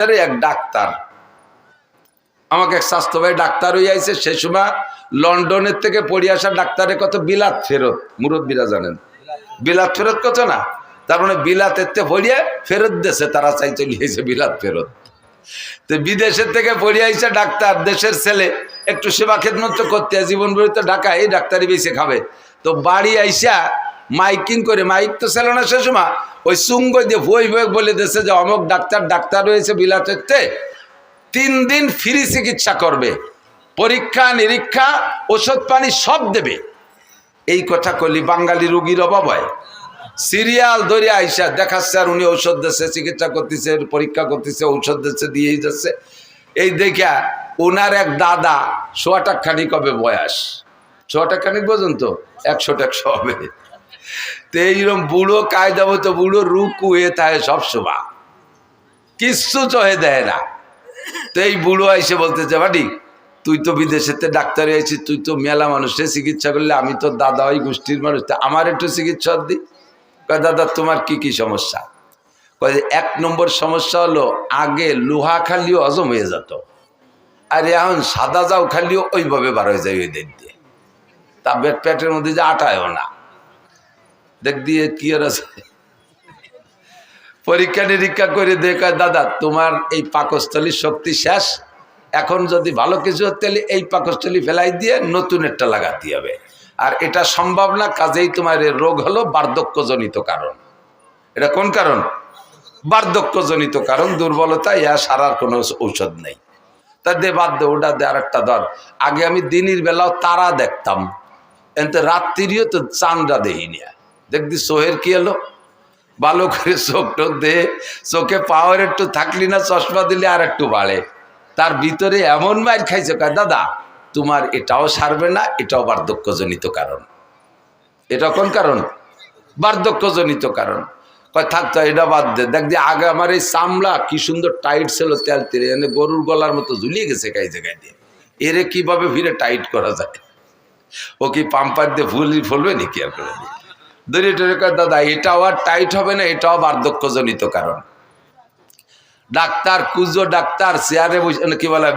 এক ডাক্তার আমাকে এক স্বাস্থ্য ভাই ডাক্তার হয়ে আইছে। সেই সময় লন্ডনের থেকে পড়ে আসা ডাক্তারের কত বিলাত ফেরত, মুরব্বীরা জানেন বিলাত ফেরত কত না, তার মানে বিলাতের পড়িয়ে ফেরত দেশে তারা চাই চলে এসে বিলাত ফেরত। তো বিদেশের থেকে পড়ে আইসা ডাক্তার, দেশের ছেলে, একটু সেবা খেদমত করতে জীবন ভরি তো ঢাকা এই ডাক্তারি বেশি খাবে। তো বাড়ি আইসা মাইকিং করে, মাইক তো ছিল না সে সময়, ওই সুঙ্গ দিয়ে বই বই বলে দেশে যে অমুক ডাক্তার রয়েছে বিলাতেতে 3 দিন ফ্রি চিকিৎসা করবে, পরীক্ষা নিরীক্ষা ওষুধ পানি সব দেবে। এই কথা করলি বাঙালি রোগীর অভাব হয়। সিরিয়াল ধরে আইসা দেখাচ্ছে আর উনি ঔষধ দিচ্ছে, চিকিৎসা করতেছে, পরীক্ষা করতেছে, ঔষধ দিচ্ছে, দিয়েই যাচ্ছে। এই দেখা ওনার এক দাদা সোয়াটাখানিক হবে বয়স, সোয়াটাখানিক পর্যন্ত 100 হবে। তো এইরকম বুড়ো কায়দা মতো বুড়ো রুকু হয়ে থাকে সবসময়, কিচ্ছু চহে দেয় না। তো এই বুড়ো আইসে বলতেছে, বাড়ি তুই তো বিদেশেতে ডাক্তার হয়েছিস, তুই তো মেলা মানুষের চিকিৎসা করলে, আমি তো দাদা ওই গোষ্ঠীর মানুষ, আমার একটু চিকিৎসা দি। কয় দাদা তোমার কি কি সমস্যা? কয় 1 নম্বর সমস্যা হলো আগে লোহা খালিও হজম হয়ে যেত, আর এখন সাদা যাও খালিও ওইভাবে বার হয়ে যায় ওই দিক দিয়ে, তা পেটের মধ্যে যে আটায়ও না। দেখ দিয়ে কি আর আছে, পরীক্ষা নিরীক্ষা করে দেখা দাদা তোমার এই পাকস্থলীর শক্তি শেষ, এখন যদি ভালো কিছু তাহলে এই পাকস্থলী ফেলাই দিয়ে নতুন একটা লাগাতে হবে, আর এটা সম্ভব না, কাজেই তোমার এই রোগ হলো বার্ধক্যজনিত কারণ। এটা কোন কারণ? বার্ধক্যজনিত কারণ, দুর্বলতা, ইয়া সারার কোনো ঔষধ নেই। তা দে বাদ দে, ওটা দে, আর একটা ধর। আগে আমি দিনের বেলাও তারা দেখতাম, এতে রাত্রিও তো চাঁদটা দেখিনি। দেখবি চোহের কি এলো, ভালো করে চোখ টোক দে, চোখে পাওয়ার একটু থাকলি না, চশমা দিলে আর একটু বাড়ে। তার ভিতরে এমন মাইর খাইছে, কয় দাদা তোমার এটাও সারবে না, এটাও বার্ধক্যজনিত কারণ। এটা কোন কারণ? বার্ধক্যজনিত কারণ। কয় থাকতো এটা বাদ দে, দেখ দিয়ে আগে আমার এই চামড়া কি সুন্দর টাইট ছিল, তেল তেলে এনে গরুর গলার মতো ঝুলিয়ে গেছে গাই জায়গায় দিয়ে, এরে কিভাবে ফিরে টাইট করা যায়? ও কি পাম্পার দিয়ে ফুলবে নাকি আর করে দিয়ে দড়ি টড়ি? কয় দাদা এটাও আর টাইট হবে না, এটাও বার্ধক্যজনিত কারণ। ডাক্তার কুজো ডাক্তার চেয়ারে বসে, কি বলে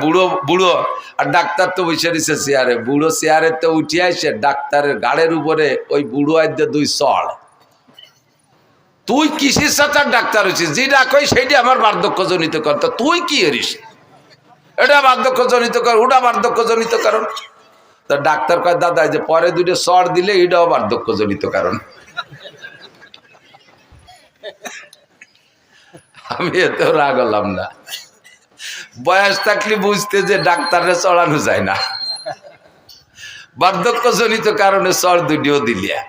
বুড়ো আর ডাক্তার তো বসে দিছে চেয়ারে, বুড়ো চেয়ারে তো উঠে আসে ডাক্তারের গাড়ের উপরে ওই বুড়ো আইতে 2 চড়। তুই কিসের সাথে ডাক্তার হয়েছিস? যেটা কই সেইটা আমার বার্ধক্যজনিত কারণ, তো তুই কি এরিস? এটা বার্ধক্যজনিত কারণ, ওটা বার্ধক্যজনিত কারণ। তো ডাক্তার কয় দাদা যে পরে 2টা চড় দিলে এটাও বার্ধক্যজনিত কারণ। আমি এতেও রাগ হলাম না, বয়স থাকলে বুঝতে যে ডাক্তারে চড়ানো যায় না, বার্ধক্যজনিত কারণে চড় 2টিও দিলিয়া।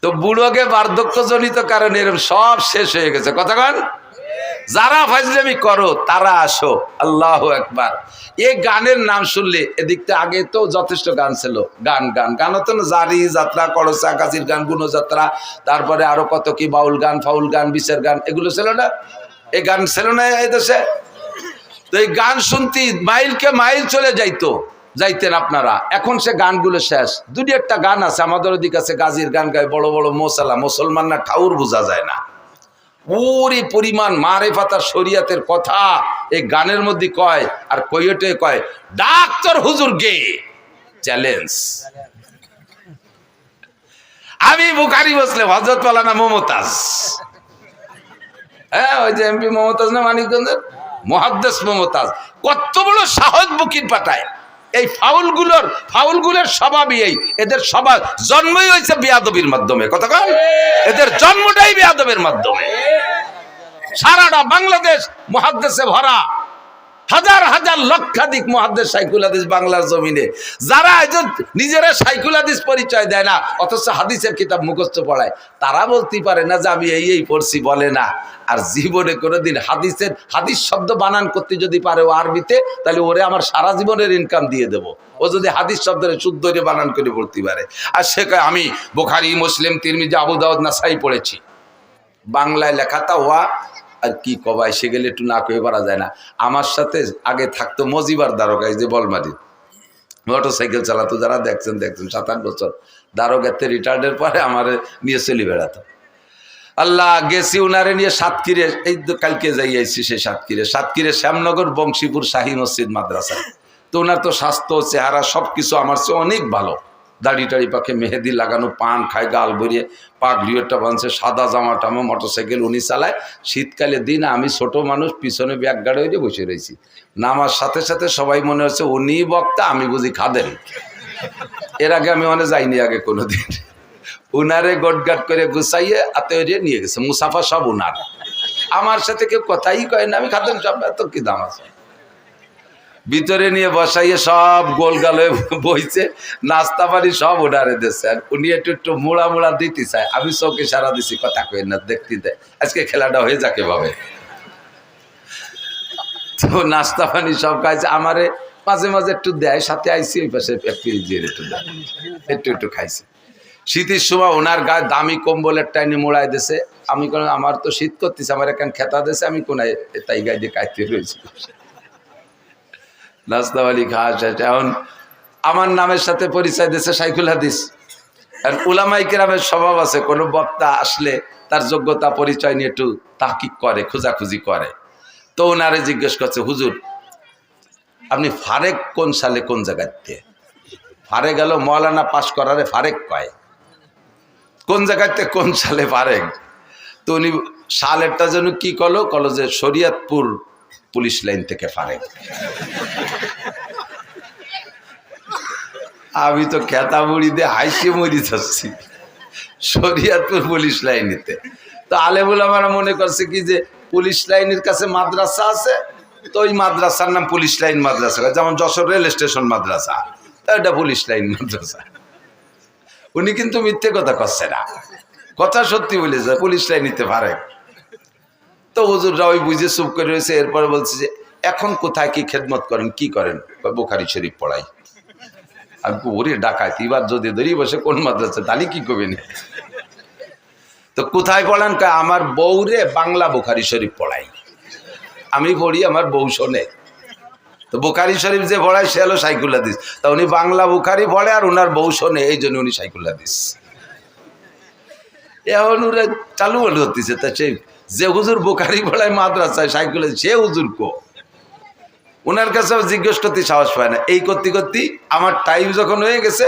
তো বুড়োকে বার্ধক্যজনিত কারণে এরকম সব শেষ হয়ে গেছে। কতক্ষণ যারা ফাজলামি করো তারা আসো, আল্লাহু আকবার। এই গানের নাম শুনলে, এদিকটা আগে তো যথেষ্ট গান ছিল, গান হতো না, জারি যাত্রা, করসা কাজির গান, গুণযাত্রা, তারপরে আরো কত কি বাউল গান, ফাউল গান, বিচার গান, এগুলো ছিল না? এই গান ছিল না এই দেশে? তো এই গান শুনতে মাইলকে মাইল চলে যাইতেন আপনারা। এখন সে গানগুলো শেষ। 2-1টা গান আছে আমাদের ওদিক আছে, গাজির গান গায় বড় বড় মোসালা, মুসলমান না ঠাউর বোঝা যায় না। ওরে পরিমাণ মারেফাত আর শরিয়াতের কথা এই গানের মধ্যে কয়, আর কইটে কয় ডাক্তার হুজুর গে চ্যালেঞ্জ। আমি বুখারী মুসলিম, হযরত মাওলানা মমতাজ, হ্যাঁ ওই যে এমপি মমতাজ না মানিকগঞ্জের, মুহাদ্দিস মমতাজ, কত বড় সাহস বুকির পাঠায়। এই ফাউলগুলোর স্বভাবই এই, এদের স্বভাব জন্মই হয়েছে বেয়াদবির মাধ্যমে। কতক্ষণ এদের জন্মটাই বেয়াদবের মাধ্যমে। সারাটা বাংলাদেশ মুহাদ্দিসে ভরা, হাজার হাজার লক্ষাধিক মুহাদ্দিস শাইখুল হাদিস বাংলার জমিনে, যারা নিজেরা শাইখুল হাদিস পরিচয় দেয় না, অথচ হাদিসের কিতাব মুখস্থ পড়ায়, তারা বলতে পারে না যে আমি এই পড়ছি, বলে না। আর জীবনে কোনোদিন হাদিস শব্দ বানান করতে যদি পারে ও আরবিতে, তাহলে ওরে আমার সারা জীবনের ইনকাম দিয়ে দেবো। ও যদি হাদিস শব্দের শুদ্ধ বানান করে পড়তে পারে। আর সে কয় আমি বুখারী, মুসলিম, তিরমিজি, আবু দাউদ, নাসাই পড়েছি। বাংলায় লেখাটা হওয়া আর কি কবাই, সে গেলে একটু না কয়ে পারা যায় না। আমার সাথে আগে থাকতো মজিবার দারোগা, এই যে বলমারি, মোটরসাইকেল চালাতো, যারা দেখছেন 7-8 বছর দারোগাতে রিটায়ার্ডের পরে আমার নিয়ে চলে বেড়াতো। আল্লাহ গেছি উনারে নিয়ে সাতক্ষীরে, এই কালকে যাই আইছি সেই সাতক্ষীরে শ্যামনগর বংশীপুর শাহী মসজিদ মাদ্রাসা। তো ওনার তো স্বাস্থ্য চেহারা সবকিছু আমার চেয়ে অনেক ভালো, দাড়ি টাড়ি পাখে মেহেদি লাগানো, পান খায়, গাল ভরিয়ে পাগড়িওটা বানছে, সাদা জামা টামা, মোটরসাইকেল উনি চালায়। শীতকালে দিন আমি ছোট মানুষ পিছনে ব্যাগ গাড়ি হয়ে বসে রয়েছি, নামার সাথে সাথে সবাই মনে হচ্ছে উনি বক্তা, আমি বুঝি খাদেন। এর আগে আমি মানে যাইনি আগে কোনোদিন। উনারে গোটগাট করে গুছাইয়ে আত্মীয় নিয়ে গেছে, মুসাফা সব উনার, আমার সাথে কেউ কথাই কয় না, আমি খাদেন সব, এত কি দাম আছে। ভিতরে নিয়ে বসাইয়ে সব গোলগাল হয়ে বইছে, নাস্তা পানি সব উনারে দিচ্ছে। আর উনি একটু মোড়া দিতে চায়, আমি চোখে সারা দিছি, কথা কই না, দেখতে দেয় আজকে খেলাটা হয়ে যাকে ভাবে। তো নাস্তা পানি সব খাইছে, আমারে মাঝে মাঝে একটু দেয়, সাথে আইসি ওই পাশে একটু দেয়, একটু খাইছে। শীতের সময় ওনার গায়ে দামি কম্বলের টাইনে মোড়াই দিছে, আমি কোন আমার তো শীত করতেছে, আমার এখন খেতা দিছে, আমি কোনায় তাই গায়ে দিয়ে কাইতে রয়েছি। নাস্তাওয়ালি খাওয়া শেষ, এখন আমার নামের সাথে পরিচয় দিয়েছে শাইখুল হাদিস। আর উলামায়ে কেরামের স্বভাব আছে, কোনো বক্তা আসলে তার যোগ্যতা পরিচয় নিয়ে একটু তাহকিক করে, খোঁজাখুঁজি করে। তো ওনারে জিজ্ঞেস করছে, হুজুর আপনি ফারেক কোন সালে কোন জায়গাতে? ফারে গেল মৌলানা পাশ করারে ফারেক কয়, কোন জায়গাতে কোন সালে ফারেক? তো উনি সালেরটা যেন কি কলো যে শরীয়তপুর পুলিশ লাইন থেকে ফারেক। আমি তো খেতা মুড়ি দিয়ে হাইসে মরি যাচ্ছি, শরীয়তপুর পুলিশ লাইনেতে। তো আলেমুল আমরা মনে করছে কি যে পুলিশ লাইনের কাছে মাদ্রাসা আছে, তো ওই মাদ্রাসার নাম পুলিশ লাইন মাদ্রাসা, যেমন যশোর রেল স্টেশন মাদ্রাসা, এটা পুলিশ লাইন মাদ্রাসা। উনি কিন্তু মিথ্যে কথা করছে না, কথা সত্যি বলেছে, পুলিশ লাইন নিতে পারে। তো হুজুররা ওই বুঝে চুপ করে রয়েছে। এরপরে বলছে যে এখন কোথায় কি খেদমত করেন, কি করেন? বুখারী শরীফ পড়াই। আমি ওরে ডাকাইতি, এবার যদি ধরি বসে কোন মাদ্রাসা, তাহলে কি করবেন? তো কোথায় পড়ান? আমার বউরে বাংলা বুখারী শরীফ পড়াই, আমি পড়ি, আমার বউ শোনে। তো বুখারী শরীফ যে পড়ায় সে হলো শাইখুল হাদিস। তা উনি বাংলা বুখারী পড়ে আর ওনার বউ শোনে, এই জন্য উনি শাইখুল হাদিস। এখন ওরা চালু বলে হতেছে, তা সেই যে হুজুর বুখারী পড়ায় মাদ্রাসায় শাইখুল হাদিস, সে হুজুর কো? ওনার কাছে জিজ্ঞেস করতে সাহস পায় না। এই করতে করতে আমার টাইম যখন হয়ে গেছে,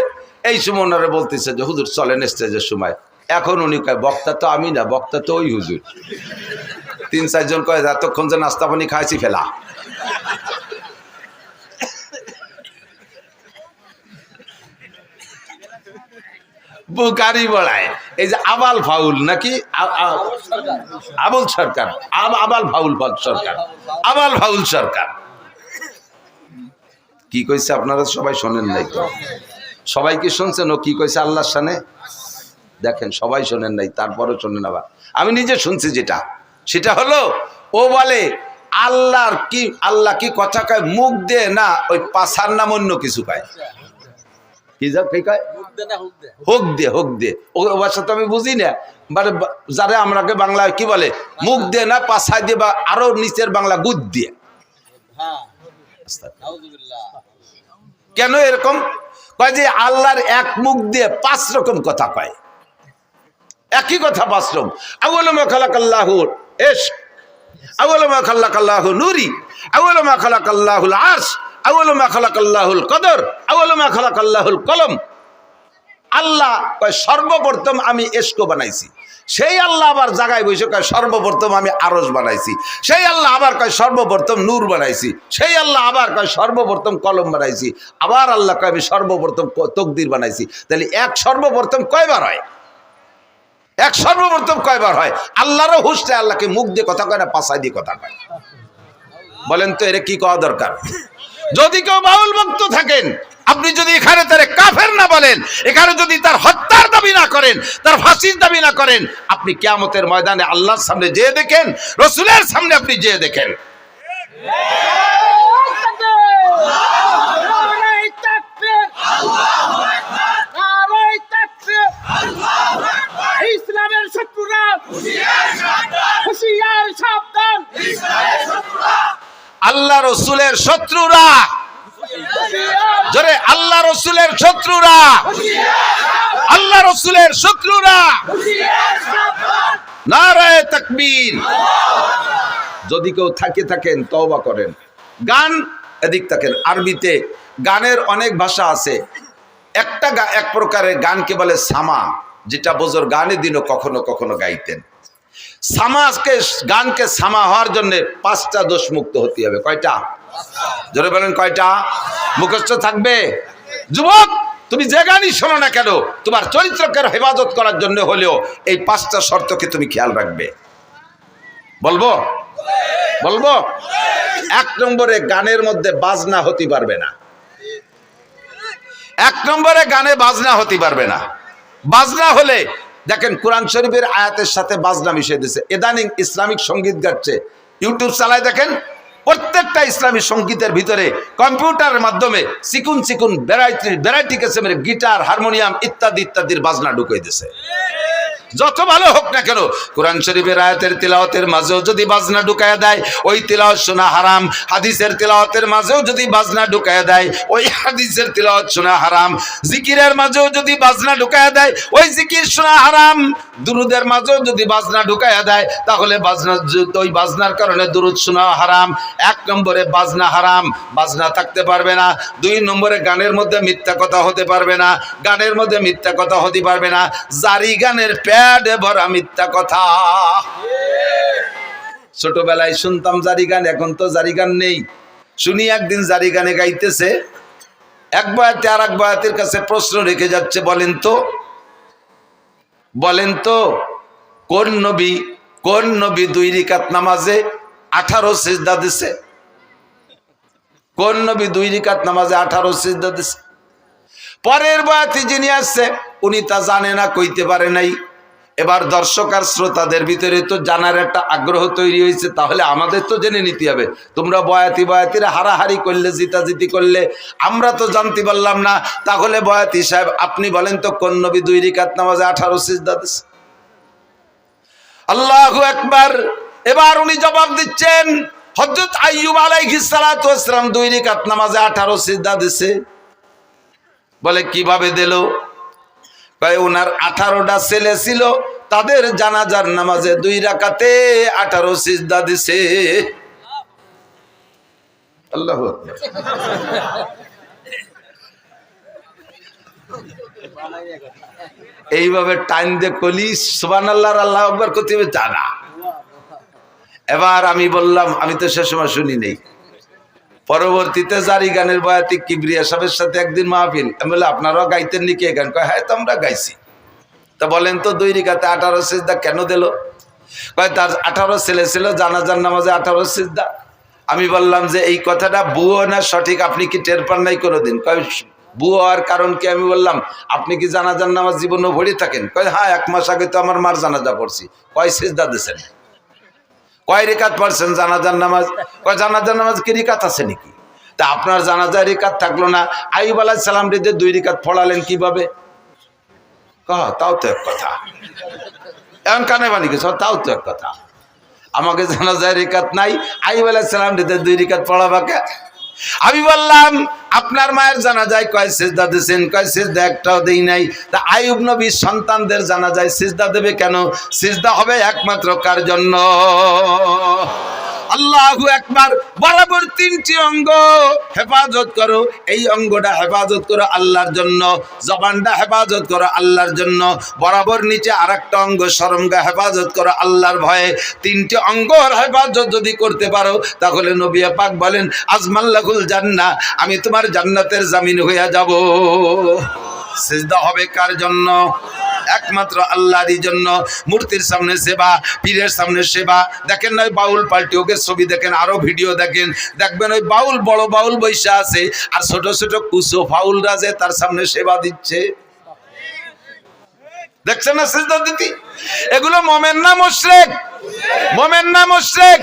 এই সময় ওনারা বলতেছে যে হুজুর চলেন স্টেজের সময়। এখন উনি কয় বক্তা তো আমি না, বক্তা তো ওই হুজুর। 3-4 জন কয় এতক্ষণ যে নাস্তা পানি খাইছি ফেলা। বুখারী পড়ায় এই যে আবাল ফাউল নাকি আবুল সরকার, আবাল ফাউল সরকার, আবাল ফাউল সরকার কি কইছে আপনারা সবাই শোনেন নাই তো? সবাই কি শুনছেন ও কি কইছে আল্লাহর শানে? দেখেন সবাই শোনেন নাই, তারপরও শোনেন। আবার আমি নিজে শুনছি, যেটা সেটা হলো ও বলে আল্লাহ কি কথা কয় মুখ দিয়ে না, ওই পাছার নাম অন্য কিছু কয়। কি কয়? হোক দে। ও ভাষা তো আমি বুঝি না, মানে যারা আমরাকে বাংলায় কি বলে মুখ দিয়ে না, পাছায় দিয়ে, বা আরো নিচের বাংলা গুদ দিয়ে। কেন এরকম কয়? যে আল্লাহর এক মুখ দিয়ে 5 রকম কথা কয়, একই কথা 5 রকম। আউয়ালু মা খালাকাল্লাহুল ইশক, আউয়ালু মা খালাকাল্লাহু নূরি, আউয়ালু মা খালাকাল্লাহুল আরশ, আউয়ালু মা খালাকাল্লাহুল কদর, আউয়ালু মা খালাকাল্লাহুল কলম। আল্লাহ কয় সর্বপ্রথম আমি ইশক বানাইছি, সেই আল্লাহ আবার জায়গায় বসে কয় সর্বপ্রথম আমি আরশ বানাইছি, সেই আল্লাহ আবার কয় সর্বপ্রথম নূর বানাইছি, সেই আল্লাহ আবার কয় সর্বপ্রথম কলম বানাইছি, আবার আল্লাহ কয় আমি সর্বপ্রথম তকদির বানাইছি। তাহলে এক সর্বপ্রথম কয়বার হয়? এক সর্বপ্রথম কয়বার হয়? আল্লাহরও হুঁশটা আল্লাহকে মুখ দিয়ে কথা কয় না, পাছায় দিয়ে কথা কয়। বলেন তো এর কি কওয়া দরকার? যদি কেউ বাউল ভক্ত থাকেন, আপনি যদি এখানে তারে কাফের না বলেন, এখানে যদি তার হত্যার দাবি না করেন, তার ফাঁসির দাবি না করেন, আপনি কিয়ামতের ময়দানে আল্লাহর সামনে যেয়ে দেখেন, রাসূলের সামনে আপনি যেয়ে দেখেন। ইসলামের শত্রুরা হুঁশিয়ার সাবধান, আল্লাহ রাসূলের শত্রুরা, জোরে আল্লাহ রাসূলের শত্রুরা, আল্লাহ রাসূলের শত্রুরা। নারায়ে তাকবীর। যদি কেউ থাকেন তওবা করেন। গান এদিক থাকেন। আরবিতে গানের অনেক ভাষা আছে। এক প্রকারের গানকে বলে সামা, যেটা বোঝর গানে দিনও কখনো কখনো গাইতেন। গানকে সামা হওয়ার জন্য 5টা দোষ মুক্ত হতে হবে। কয়টা? জোরে বলেন কয়টা? মুখস্থ থাকবে। যুবক, তুমি যে গানই শোনো না কেন, তোমার চরিত্রকে হেফাজত করার জন্য হলেও এই 5টা শর্তকে তুমি খেয়াল রাখবে। বলবো? 1 নম্বরে গানের মধ্যে বাজনা হতে পারবে না। 1 নম্বরে গানে বাজনা হতে পারবে না। বাজনা হলে দেখেন কোরআন শরীফের আয়াতের সাথে বাজনা মিশিয়ে দিয়েছে। ইদানিং ইসলামিক সঙ্গীত গাচ্ছে, ইউটিউব চালায় দেখেন, প্রত্যেকটা ইসলামী সঙ্গীতের ভিতরে কম্পিউটারের মাধ্যমে চিকুন ভ্যারাইটি কিসমের গিটার, হারমোনিয়াম ইত্যাদির বাজনা ঢুকিয়ে দিয়েছে। যত ভালো হোক না কেন, কোরআন শরীফের আয়াতের তিলাওয়াতের মাঝেও যদি বাজনা ঢুকায়া দেয়, ওই তিলাওয়াত শোনা হারাম। হাদিসের তিলাওয়াতের মাঝেও যদি বাজনা ঢুকায়া দেয়, ওই হাদিসের তিলাওয়াত শোনা হারাম। জিকিরের মাঝেও যদি বাজনা ঢুকায়া দেয়, ওই জিকির শোনা হারাম। দুরুদের মাঝেও যদি বাজনা ঢুকায়া দেয়, তাহলে ওই বাজনার কারণে দুরুদ শোনা হারাম। 1 নম্বরে বাজনা হারাম, বাজনা থাকতে পারবে না। 2 নম্বরে গানের মধ্যে মিথ্যা কথা হতে পারবে না। গানের মধ্যে মিথ্যা কথা হতে পারবে না। জারি গানের প্যাডে ভরা মিথ্যা কথা। ছোটবেলায় শুনতাম জারি গান, এখন তো জারি গান নেই। শুনি একদিন জারি গানে গাইতেছে, এক বয়াতে আর এক বয়াতের কাছে প্রশ্ন রেখে যাচ্ছে, বলেন তো কোন নবী 2 রাকাত নামাজে 18 সিজদা দিছে? কোন নবী 2 রাকাত নামাজে 18 সিজদা দিছে? পরের বয়াতি যিনি আসছে উনি তা জানে না, কইতে পারে নাই। এবার দর্শক আর শ্রোতাদের ভিতরে তো জানার একটা আগ্রহ তৈরি হয়েছে, তাহলে আমাদের তো জেনে নিতে হবে। তোমরা বয়াতিরা হারাহারি করলে, জিতাজিতি করলে, আমরা তো জানতে পারলাম না। তাহলে বয়াতি সাহেব আপনি বলেন তো কোন নবী 2 রাকাত নামাজে 18 সিজদা দিছে? আল্লাহু আকবার। এবার উনি জবাব দিচ্ছেন, হযরত আইয়ুব আলাইহিস সালাতু ওয়াস সালাম 2 রাকাত নামাজে 18 সিজদা দিছে। বলে কিভাবে দিল? ওনার 18টা ছেলে ছিল, তাদের জানাজার নামাজে 2 রাকাতে 18 সিজদা দিছে। আল্লাহু আকবার। এইভাবে টাইম দিয়ে কলি সুবহানাল্লাহ আল্লাহু আকবার করতে হবে জানা। এবার আমি বললাম, আমি তো সে সময় শুনি নেই। পরবর্তীতে জারি গানের বয়াতি কিবরিয়া সাহেবের সাথে একদিন মাহফিল, আমি বললাম আপনারাও গাইতেন নাকি এই গান? কয় হ্যাঁ, তো আমরা গাইছি। তা বলেন তো 2 রাকাতে 18 সিজদা কেন দিল? কয় তার 18 ছেলে ছিল, জানাজার নামাজে 18 সিজদা। আমি বললাম যে এই কথাটা বুয়ো না সঠিক, আপনি কি টের পান নাই কোনোদিন? কয় বুয়ো হওয়ার কারণ কি? আমি বললাম আপনি কি জানাজার নামাজ জীবনে পড়ে থাকেন? কয় হ্যাঁ, 1 মাস আগে তো আমার মার জানাজা পড়ছি। কয় সিজদা দিয়েছেন? কয় রাকাত পড়ছেন জানাজার নামাজ? কয় জানাজার নামাজ কি রাকাত আছে নাকি? তা আপনার জানাজার রাকাত থাকলো না, আইয়ুব আলাইহিস সালাম রে 2 রাকাত পড়ালেন কিভাবে? তাও তো এক কথা। এখন কানে বানি গেছ, তাও তো এক কথা। আমাকে জানাজার রাকাত নাই, আইয়ুব আলাইহিস সালাম রে 2 রাকাত পড়াবাকে? আমি বললাম আপনার মায়ের জানাজায় কয় সিজদা দিয়েছেন? কয় সিজদা একটাও দেই নাই। তা আইয়ুব নবীর সন্তানদের জানাজায় সিজদা দেবে কেন? সিজদা হবে একমাত্র কার জন্য? আল্লাহু আকবার। বরাবর 3টি অঙ্গ হেফাজত করো। এই অঙ্গটা হেফাজত করো আল্লাহর জন্য, জবানটা হেফাজত করো আল্লাহর জন্য, বরাবর নিচে আরেকটা অঙ্গ শরমগা হেফাজত করো আল্লাহর ভয়ে। 3টি অঙ্গর হেফাজত যদি করতে পারো, তাহলে নবী পাক বলেন আজমাল্লাহুল জান্নাহ, আমি তোমার জান্নাতের জামিন হইয়া যাব। সিজদা হবে কার জন্য? একমাত্র আল্লাহরই জন্য। মূর্তির সামনে সেবা, পীরের সামনে সেবা। দেখেন না বাউল পাল্টি ওকে ছবি দেখেন, আরো ভিডিও দেখেন, দেখবেন ওই বাউল, বড় বাউল বৈশা আছে, আর ছোট ছোট কুসো ফাউলরা যে তার সামনে সেবা দিচ্ছে। দেখছেন না সিজদা দিতে? এগুলো মুমিন না মুশরিক? মোমেন না মুশরিক?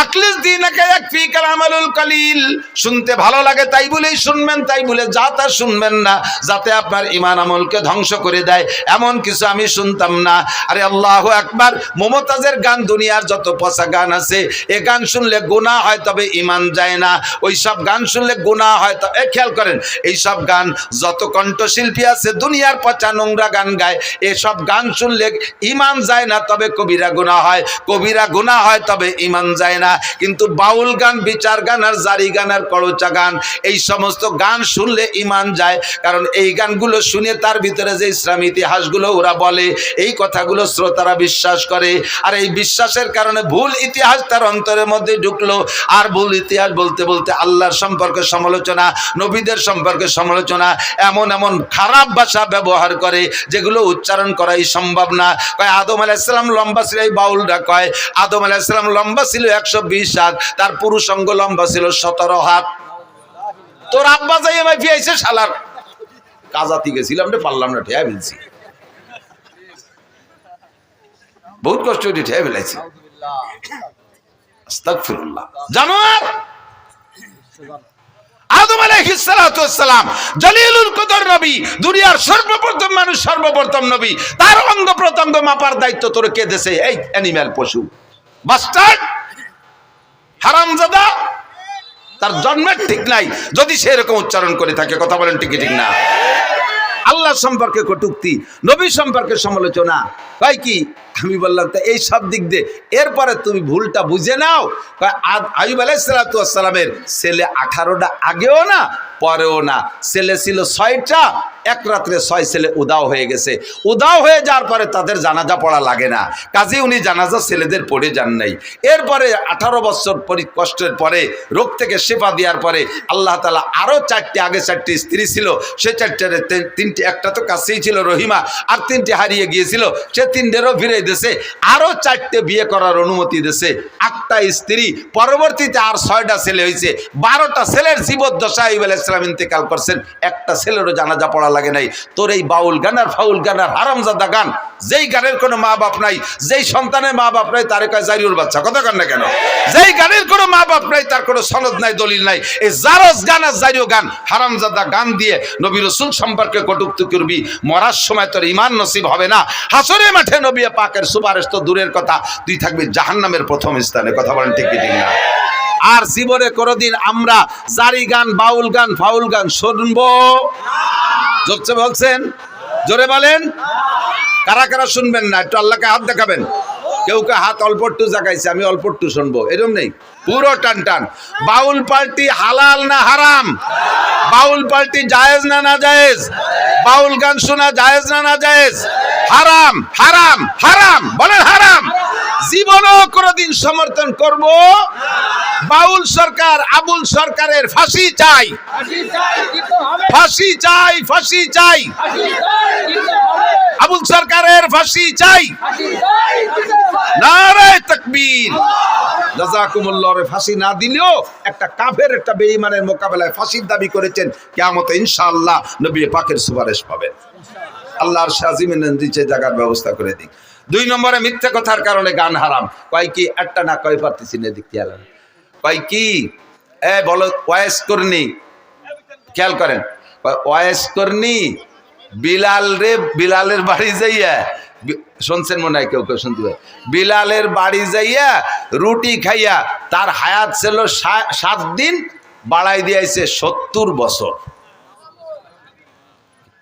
আখলিস দীনাকা ইয়াকফিকাল আমালুল কালিল। শুনতে ভালো লাগে তাই বলেই শুনবেন, তাই বলে যা তা শুনবেন না, যাতে আপনার ঈমান আমলকে ধ্বংস করে দেয় এমন কিছু আমি শুনতাম না। আরে আল্লাহু আকবার। মমতাজের গান, দুনিয়ার যত পচা গান আছে, এ গান শুনলে গুনাহ হয় তবে ঈমান যায় না। ওই সব গান শুনলে গুনাহ হয়। তো খেয়াল করেন, এই সব গান যত কণ্ঠশিল্পী আছে দুনিয়ার পচা নোংরা গান গায়, এসব গান শুনলে ঈমান যায় না তবে কবিরা গুনাহ হয়, কবিরা গুনাহ হয় তবে ঈমান যায় না। কিন্তু বাউল গান, বিচার গান আর জারি গান আর করচা গান, এই সমস্ত গান শুনলে ঈমান যায়। কারণ এই গানগুলো শুনে তার ভিতরে যে ইসলামী ইতিহাসগুলো ওরা বলে, এই কথাগুলো শ্রোতারা বিশ্বাস করে। আর এই বিশ্বাসের কারণে ভুল ইতিহাস তার অন্তরের মধ্যে ঢুকলো। আর ভুল ইতিহাস বলতে বলতে আল্লাহর সম্পর্কে সমালোচনা, নবীদের সম্পর্কে সমালোচনা, এমন এমন খারাপ ভাষা ব্যবহার করে যেগুলো উচ্চারণ করাই সম্ভব না। কয় আদম আলাইহিস সালাম লম্বা ছিল, এই বাউলরা কয় আদম আলাইহিস সালাম লম্বা ছিল 120 হাত, তার পুরুষ অঙ্গ লম্বা ছিল 17 হাত। তোর আব্বা যাই আমায় ফিয়াইছে শালার কাজাতি গেছিলাম রে, পারলাম না, ঠেয়া ফেলছি, বহুত কষ্ট করে ঠেয়া ফেলাইছি। আস্তাগফিরুল্লাহ। জানোয়ার আদম আলাইহিস সালাতু ওয়াস সালাম জলিলুল কদর নবী, দুনিয়ার সর্বপ্রথম মানুষ, সর্বপ্রথম নবী, তার অঙ্গ প্রত্যঙ্গ মাপার দায়িত্ব তোর কে দেশে? এই অ্যানিম্যাল, পশু, বাস্টার্ড, হারামজাদা। তার জন্মের ঠিক নাই যদি সে এরকম উচ্চারণ করে থাকে। কথা বলেন ঠিক ঠিক না? আল্লাহ সম্পর্কে কটূক্তি, নবী সম্পর্কে সমালোচনা, ভাই কি আমি বললাম তা এই সব দিক দিয়ে। এরপরে তুমি ভুলটা বুঝে নাও। আইয়ুব আলাইহিস সালাতু ওয়াস সালামের ছেলে 18টা, আগেও না পরেও না। ছেলে ছিল 6টা, এক রাত্রে 6 ছেলে উদাও হয়ে গেছে। উদাও হয়ে যাওয়ার পরে তাদের জানাজা পড়া লাগে না, কাজে উনি জানাজা ছেলেদের পড়ে যান নাই। এরপরে 18 বছর কষ্টের পরে, রোগ থেকে শেফা দেওয়ার পরে আল্লাহ তাআলা আরো 4টে, আগে 4টে স্ত্রী ছিল, সে 4টার 3টে, একটা তো কাছেই ছিল রহিমা, আর 3টে হারিয়ে গিয়েছিল, সে 3টেরও ফিরে দিয়েছে, আরো 4টে বিয়ে করার অনুমতি দিয়েছে, 8টা স্ত্রী। পরবর্তীতে আর 6টা ছেলে হয়েছে, 12টা ছেলের জীবদ্দশায় আইয়ুব আলাইহিস সালাম ইন্তেকাল করছেন, একটা ছেলেরও জানাজা পড়া লাগে নাই। তোর এই বাউল গান আর ফাউল গান আর হারামজাদা গান, যেই গানের কোনো মা বাপ নাই, যেই সন্তানের মা বাপ নাই, তার কয় জারিউর বাচ্চা। কথা কন না কেন? যেই গানের কোনো মা বাপ নাই, তার কোনো সনদ নাই, দলিল নাই, এই জারজ গান আর জারিউ গান, হারামজাদা গান দিয়ে নবী রাসূল সম্পর্কে কটূক্তি করবি, মরার সময় তোর ঈমান নসিব হবে না। হাসরের মাঠে নবী পাকের সুপারিশ তো দূরের কথা, তুই থাকবি জাহান্নামের প্রথম স্থানে। কথা বলেন ঠিক ঠিক না? আর জীবনে কোনোদিন আমরা জারি গান, বাউল গান, ফাউল গান শুনবো? জোরছে বলছেন, জোরে বলেন। কারা কারা শুনবেন না একটু আল্লাহকে হাত দেখাবেন। কেউ কে হাত অল্প একটু জাগাইছে, আমি অল্প একটু শুনবো, এরকম নেই, পুরো টান টান। বাউল পার্টি হালাল না হারাম? বাউল পার্টি জায়েজ না না জায়েজ? বাউল গান শোনা জায়েজ না না জায়েজ? হারাম, হারাম, হারাম, বলেন হারাম। জীবনও কোনোদিন সমর্থন করব? বাউল সরকার, আবুল সরকারের ফাঁসি চাই, ফাঁসি চাই, ফাঁসি চাই, আবুল সরকারের ফাঁসি চাই। নারে তাকবীর। জাযাকুমুল্লাহর ফাঁসি না দিলেও একটা কাফের, একটা বেঈমানের মোকাবেলায় ফাঁসির দাবি করেছেন, কিয়ামতে ইনশাআল্লাহ নবী পাকের সুপারিশ পাবেন। আল্লাহর শাজিমের নিচে জায়গার ব্যবস্থা করে দিক। 2 নম্বরে মিথ্যা কথার কারণে গান হারাম। কয় কি? একটা না কয় পারতেছি না, দিক খেয়াল কয় কি? বলো ওয়াইস করনি, খেয়াল করেন, ওয়াইস করনি বিলাল রে, বিলালের বাড়ি যাইয়া, শুনছেন মনে হয় কেউ কেউ শুনতে পারে, বিলালের বাড়ি যাইয়া রুটি খাইয়া তার হায়াত ছিল 7 দিন, বাড়াই দিয়েছে 70 বছর।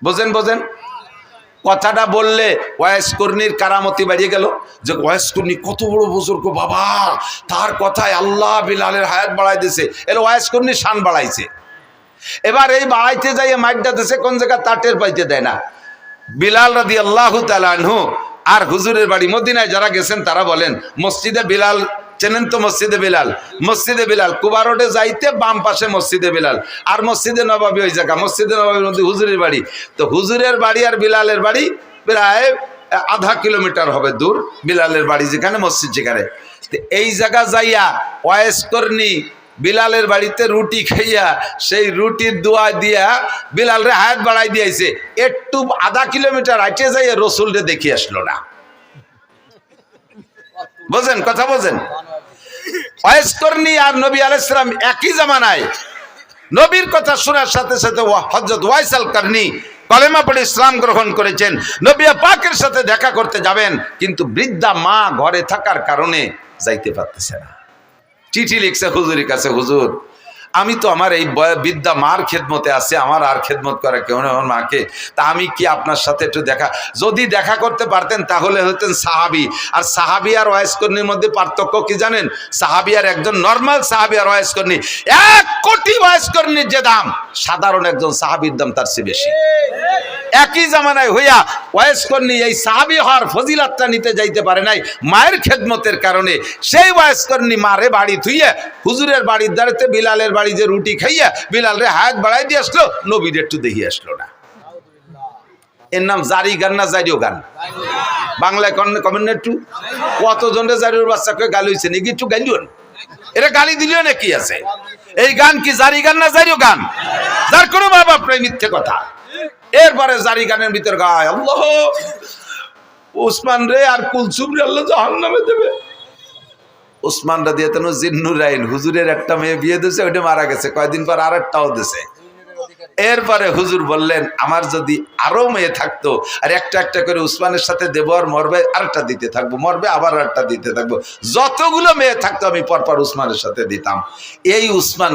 বোঝেন বোঝেন কথাটা বললে ওয়াইস কর্নির কারামতি বাড়িয়ে গেল, যে ওয়াইস কর্নি কত বড় বুজুর্গ বাবা, তার কথায় আল্লাহ বিলালের হায়াত বাড়াই দিয়েছে, এর ওয়াইস কর্নি শান বাড়াইছে। এবার এই বাড়াইতে যাইয়ে মাইকটা দিছে কোন জায়গা তা টের পাইতে দেয় না। বিলাল রাদিয়াল্লাহু তাআলা আনহু আর হুজুরের বাড়ি মদিনায় যারা গেছেন তারা বলেন, মসজিদে বিলাল চেনেন তো? মসজিদে বিলাল, মসজিদে বিলাল কুবা রোডে যাইতে বাম পাশে মসজিদে বিলাল, আর মসজিদে নববী ওই জায়গা, মসজিদে নববীর মধ্যে হুজুরের বাড়ি। তো হুজুরের বাড়ি আর বিলালের বাড়ি প্রায় আধা কিলোমিটার হবে দূর, বিলালের বাড়ি যেখানে, মসজিদ যেখানে। এই জায়গা যাইয়া ওয়াইস করনি বিলালের বাড়িতে রুটি খাইয়া সেই রুটির দোয়া দিয়া বিলালরে হায়াত বাড়াই দিয়েছে। একটু আধা কিলোমিটার হাঁটে যাইয়া রসুলরে দেখি আসলো না। বোঝেন কথা বোঝেন? ওয়াইস করনি আর নবী আলাইহিস সালাম একই জামানায়। নবীর কথা শোনার সাথে সাথে হযরত ওয়াইস আল কারনি কলেমা পড়ে ইসলাম গ্রহণ করেছেন। নবী পাকের সাথে দেখা করতে যাবেন, কিন্তু বৃদ্ধা মা ঘরে থাকার কারণে যাইতে পারতেছে না। চিঠি লিখছে হুজুরের কাছে, হুজুর আমি তো আমার এই বৃদ্ধা মার খেদমতে আছে, আমার আর খেদমত করে কেউ নেই আমার মাকে, তা আমি কি আপনার সাথে একটু যদি দেখা করতে পারতেন তাহলে হতেন সাহাবি। আর সাহাবি আর ওয়াইস কর্মীর মধ্যে পার্থক্য কি জানেন? সাহাবি আর একজন নর্মাল সাহাবি আর ওয়াইস কর্মী 1 কোটি ওয়াইস কর্মীর যে দাম, সাধারণ একজন সাহাবির দাম তার চেয়ে বেশি। একই জামানায় হইয়া ওয়াইস কর্মী এই সাহাবি হওয়ার ফজিলাতটা নিতে যাইতে পারে নাই মায়ের খেদমতের কারণে। সেই ওয়াইস কর্মী মারে বাড়ি থুইয়া হুজুরের বাড়ির দাঁড়াতে বিলালের বাড়ি যে রুটি খাইয়া বিলাল রে হায়াত বাড়াই দিয়ে আসলো, নবীর একটু দেখিয়ে আসলো না। এর নাম জারি গান না জারিও গান? বাংলায় কমেন না একটু। কতজনের জারিওর বাচ্চাকে গালি হয়েছে নাকি? একটু গালিও না, এটা গালি দিলেও না কি আছে? এই গান কি জারি গান না জারিও গান? যার কোনো বাবা প্রায় মিথ্যে কথা। এরপরে জারি গানের ভিতর গায় আল্লাহ উসমান রে আর কুলসুম রে আল্লাহ জাহান্নামে দেবে। উসমান রা দিয়ে তেন জিন্নুরাইন হুজুরের একটা মেয়ে বিয়ে দিয়েছে, ওইটা মারা গেছে, কয়দিন পর আর একটাও দিছে। এরপরে হুজুর বললেন আমার যদি আরো মেয়ে থাকতো আর একটা একটা করে উসমানের সাথে দেবো, আর মরবে আরেকটা দিতে থাকবো, মরবে আবার আরেকটা দিতে থাকবো, যতগুলো মেয়ে থাকতো আমি পরপর উসমানের সাথে দিতাম। এই উসমান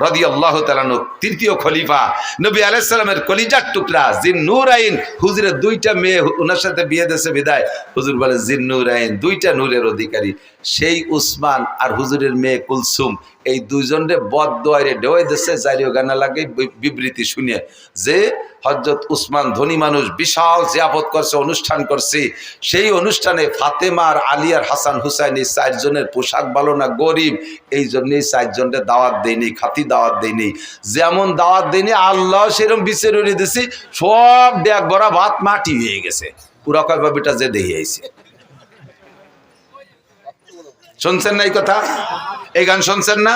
রাদিয়াল্লাহু তাআলা তৃতীয় খলিফা, নবী আলাইহিস সালামের কলিজার টুকরা জিন্নুরাইন, হুজুরের 2টা মেয়ে ওনার সাথে বিয়ে দিয়েছে বিদায় হুজুর বলে জিন্নুরাইন 2টা নূরের অধিকারী। সেই উসমান আর হুজুরের মেয়ে কুলসুম এই দুইজনরে বদদোয়ারে ডেওয়াই দিচ্ছে জারিও গানা লাগে বিবৃতি শুনে যে হযরত উসমান ধনী মানুষ, বিশাল জিয়াফত করছে, অনুষ্ঠান করছে। সেই অনুষ্ঠানে ফাতেমা আর আলী আর হাসান হুসাইন এই 4 জনের পোশাক ভালো না, গরিব, এই জন্যই 4 জনের দাওয়াত দেয়নি, খাতি দাওয়াত দেয়নি। যেমন দাওয়াত দেয়নি আল্লাহ সেরকম বিচার উড়িয়ে দিছি, সব ডেক ভরা ভাত মাটি হয়ে গেছে। পুরা কয় বাবিটা যে দেখে আইছে। শুনছেন না এই কথা? এই গান শুনছেন না?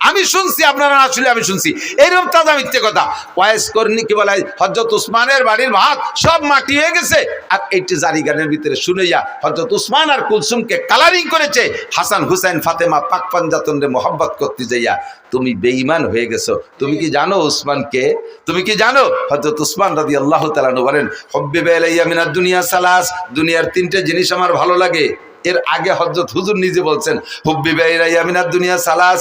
আমি শুনছি, আপনারা আসলে আমি শুনছি। এইরকম তাজা মিথ্যে কথা। ওয়াইস কর্মী কি বলে হযরত উসমানের বাড়ির ভাত সব মাটি হয়ে গেছে, আর এইটি জারি গানের ভিতরে শুনেইয়া হযরত উসমান আর কুলসুমকে কালারিং করেছে হাসান হুসাইন ফাতেমা পাক পাঞ্জাতনরে মোহাব্বত করতে যাইয়া। তুমি বেঈমান হয়ে গেছো। তুমি কি জানো উসমানকে? তুমি কি জানো? হযরত উসমান রাদিয়াল্লাহু তাআলা বলেন হুব্বিবা ইলাইয়া মিনাদ দুনিয়া সালাস, দুনিয়ার 3টে জিনিস আমার ভালো লাগে। এর আগে হযরত হুজুর নিজে বলছেন হুব্বিবা ইলাইয়া মিনাদ দুনিয়া সালাস,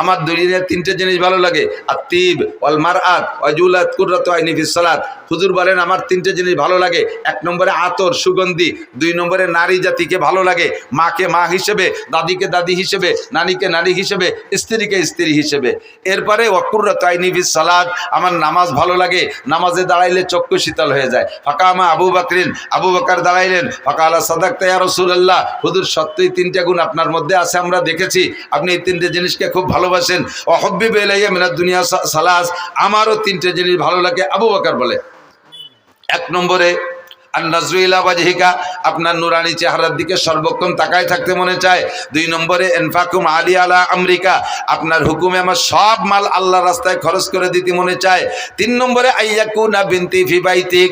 আমার দুনিয়ার 3টে জিনিস ভালো লাগে, আতিব ওয়াল মারআত ওয়াজুলাত কুররাতু আইনি ফিস সালাত। হুজুর বলেন আমার 3টে জিনিস ভালো লাগে। 1 নম্বরে আতর সুগন্ধি, 2 নম্বরে নারী জাতিকে ভালো লাগে, মাকে মা হিসেবে, দাদিকে দাদি হিসেবে, নারীকে নারী হিসেবে, স্ত্রীকে স্ত্রী হিসেবে। এরপরে ওয়াকুররাতু আইনি ফিস সালাত, আমার নামাজ ভালো লাগে, নামাজে দাঁড়াইলে চক্ষু শীতল হয়ে যায়। ফাকামা আবু বকরিন, আবু বকর দাঁড়াইলেন, ফাকালা সাদাকতা ইয়া রাসূলুল্লাহ, হুজুর সত্যই 3টে গুণ আপনার মধ্যে আছে, আমরা দেখেছি আপনি এই 3টে জিনিসকে খুব ভালোবাসেন। ওয়াহুব্বিবা ইলাইয়া মিনাদ দুনিয়া সালাস, আমারও 3টে জিনিস ভালো লাগে। আবু বকর বলে 1 নম্বরে আন-নাজরু ইলা ওয়াজহিকা, আপনার নুরানি চেহারার দিকে সর্বক্ষণ তাকায় থাকতে মনে চায়। 2 নম্বরে ইনফাকুম আলী আলা আমরিকা, আপনার হুকুমে আমার সব মাল আল্লাহর রাস্তায় খরচ করে দিতে মনে চায়। 3 নম্বরে আইয়াকুনা বিনতি ফি বাইতিক,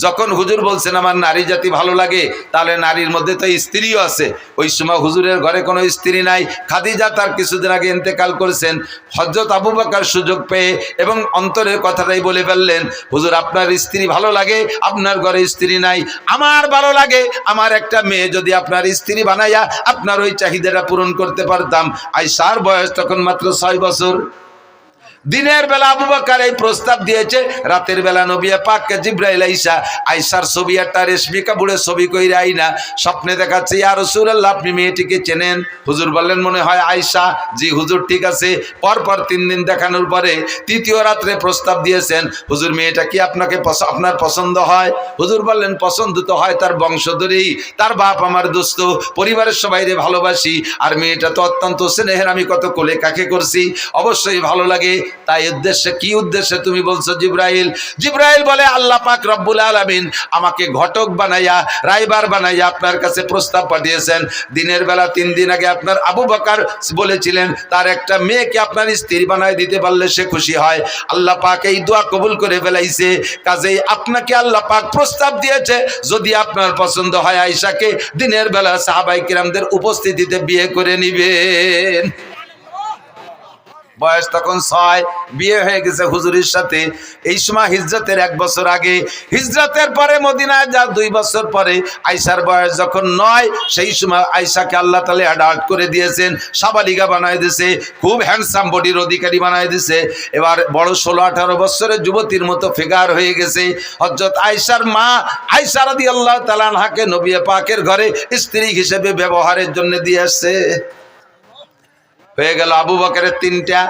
যখন হুজুর বলছেন আমার নারী জাতি ভালো লাগে, তাহলে নারীর মধ্যে তো স্ত্রীও আছে। ওই সময় হুজুরের ঘরে কোনো স্ত্রী নাই, খাদিজা তার কিছুদিন আগে ইন্তেকাল করেছেন। হযরত আবু বকর সুযোগ পেয়ে এবং অন্তরের কথাটাই বলে ফেললেন, হুজুর আপনার স্ত্রী ভালো লাগে, আপনার ঘরে স্ত্রী নাই, আমার ভালো লাগে আমার একটা মেয়ে যদি আপনার স্ত্রী বানাইয়া আপনার ওই চাহিদাটা পূরণ করতে পারতাম। আয়েশার বয়স তখন মাত্র 6 বছর। দিনের বেলা আবু বকর এই প্রস্তাব দিয়েছে, রাতের বেলা নবী পাককে জিবরাইল আইসা আয়েশার ছবি একটা রেশমি কাপড়ে ছবি কইরা আইনা স্বপ্নে দেখাচ্ছে, ইয়া রাসূলুল্লাহ আপনি মেয়েটিকে চেনেন? হুজুর বললেন মনে হয় আয়েশা। জি হুজুর ঠিক আছে। পরপর 3 দিন দেখানোর পরে 3য় রাত্রে প্রস্তাব দিয়েছেন, হুজুর মেয়েটা কি আপনাকে আপনার পছন্দ হয়? হুজুর বললেন পছন্দ তো হয় তার বংশধরেই, তার বাপ আমার দোস্ত, পরিবারের সবাইরে ভালোবাসি, আর মেয়েটা তো অত্যন্ত স্নেহের, আমি কত কোলে কাকে করছি, অবশ্যই ভালো লাগে। তাই উদ্দেশ্যে, কি উদ্দেশ্যে তুমি বলছো জিবরাইল? জিবরাইল বলে আল্লাহ পাক রব্বুল আলামিন আমাকে ঘটক বানাইয়া, রাইবার বানাইয়া আপনার কাছে প্রস্তাব পাঠিয়েছেন। দিনের বেলা 3 দিন আগে আপনার আবু বকর বলেছিলেন তার একটা মেয়েকে আপনার স্ত্রী বানায় দিতে পারলে সে খুশি হয়। আল্লাহ পাক এই দোয়া কবুল করে ফেলাইছে। কাজেই আপনাকে আল্লাহ পাক প্রস্তাব দিয়েছে, যদি আপনার পছন্দ হয় আয়েশাকে দিনের বেলা সাহাবায়ে কিরামদের উপস্থিতিতে বিয়ে করে নিবেন। বয়স তখন 6, বিয়ে হয়ে গেছে হুজুরের সাথে। এই সময় হিজরতের 1 বছর আগে, হিজরতের পরে মদিনায় যা 2 বছর পরে আয়েশার বয়স যখন 9, সেই সময় আয়েশাকে আল্লাহ তাআলা অ্যাডাল্ট করে দিয়েছেন, সাবালিকা বানায় দিয়েছে, খুব হ্যান্ডসাম বডির অধিকারী বানায় দিয়েছে। এবার বড় 16-18 বছরের যুবতীর মতো ফিগার হয়ে গেছে। হযরত আয়েশার মা আয়েশা রাদিয়াল্লাহু তাআলা আনহাকে নবী পাকের ঘরে স্ত্রী হিসেবে ব্যবহারের জন্য দিয়ে আসছে। হয়ে গেল আবু বকরের 3টা।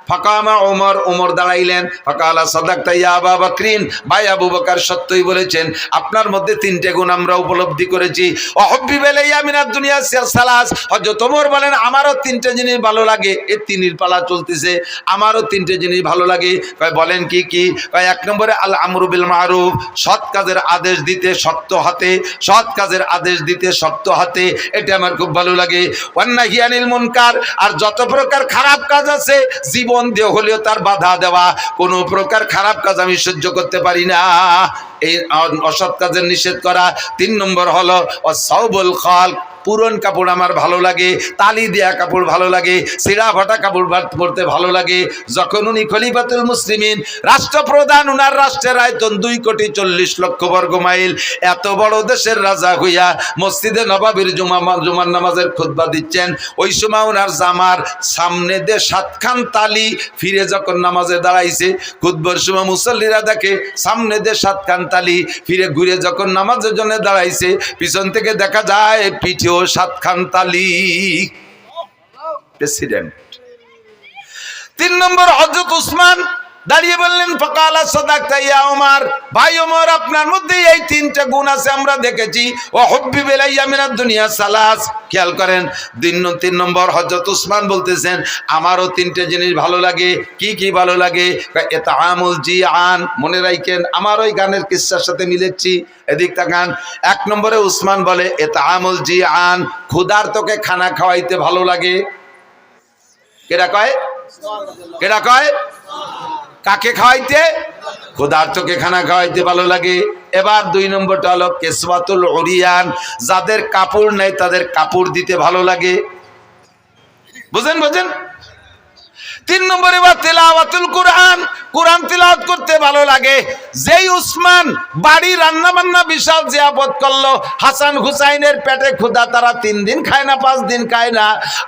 ফাকামা ওমর, ওমর দাঁড়াইলেন। ফাকালা সাদাকতা ইয়া আবু বকরিন, ভাই আবু বকর সত্যই বলেছেন, আপনার মধ্যে 3টে গুণ আমরা উপলব্ধি করেছি। ওয়াহুব্বি ইলাইয়া মিনাদ দুনিয়া সালাস। হযরত ওমর বলেন আমারও 3টে জিনিস ভালো লাগে। এই 3-এর পালা চলতেছে, আমারও 3টে জিনিস ভালো লাগে। কয় বলেন কি কি? কয় 1 নম্বরে আল আমরু বিল মারুফ, সৎ কাজের আদেশ দিতে শক্ত হাতে, সৎ কাজের আদেশ দিতে শক্ত হাতে, এটা আমার খুব ভালো লাগে। ওয়ান নাহি আনিল মুনকার, আর যত প্রকার খারাপ কাজ আছে জীবন দিয়ে হলেও তার বাধা দেওয়া, কোনো প্রকার খারাপ কাজ আমি সহ্য করতে পারি না, এই অসৎ কাজের নিষেধ করা। 3 নম্বর হলো ওয়াসাউবুল খালক, পুরন কাপড় আমার ভালো লাগে, তালি দেয়া কাপড় ভালো লাগে, ছিঁড়া ফাটা কাপড় পরতে ভালো লাগে। যখন উনি খলিফাতুল মুসলিমিন, রাষ্ট্রপ্রধান, উনার রাষ্ট্রের আয়তন 2,40,00,000 বর্গ মাইল, এত বড় দেশের রাজা হইয়া মসজিদে নবাবির জুমার নামাজের খুতবা দিচ্ছেন, ওই সময় উনার জামার সামনে দিয়ে 7খান তালি, ফিরে যখন নামাজে দাঁড়াইছে, খুতবার সময় মুসল্লিরা দেখে সামনে দিয়ে 7খান তালি, ফিরে ঘুরে যখন নামাজের জন্য দাঁড়াইছে, পিছন থেকে দেখা যায় পিঠে 7খান তালি। প্রেসিডেন্ট। 3 নম্বর হযরত উসমান দাঁড়িয়ে বললেন ফাকালা সাদাকতা ইয়া ওমর, ভাই ওমর আপনার মধ্যে এই 3টে গুণ আছে আমরা দেখেছি। ওয়াহুব্বি ইলাইয়া মিনাদ দুনিয়া সালাস, খেয়াল করেন 3 নম্বর হযরত উসমান বলতেছেন আমারও 3টে জিনিস ভালো লাগে। কি কি ভালো লাগে? ইতআমুল জিআন, মনে রাখেন আমার ওই গানের কিসসার সাথে মিলেছি, এদিক তাকান। 1 নম্বরে উসমান বলে ইতআমুল জিআন, ক্ষুধার্তকে খানা খাওয়াইতে ভালো লাগে। কেডা কয়? কেডা কয়? কাকে খাওয়াইতে? ক্ষুধার্তকে খানা খাওয়াইতে ভালো লাগে। এবার 2 নম্বরটা হলো কিসওয়াতুল উরিয়ান, যাদের কাপড় নেই তাদের কাপড় দিতে ভালো লাগে। বুঝেন বুঝেন? 3 নম্বরে বা তেলাওয়াতুল কুরআন, কোরআন তিলাওয়াত করতে ভালো লাগে। যেই উসমান বাড়ি রান্না বান্না বিশাল জিয়াবত করলো, হাসান হুসাইনের পেটে ক্ষুধা, তারা 3 দিন খায় না, 5 দিন খায় না,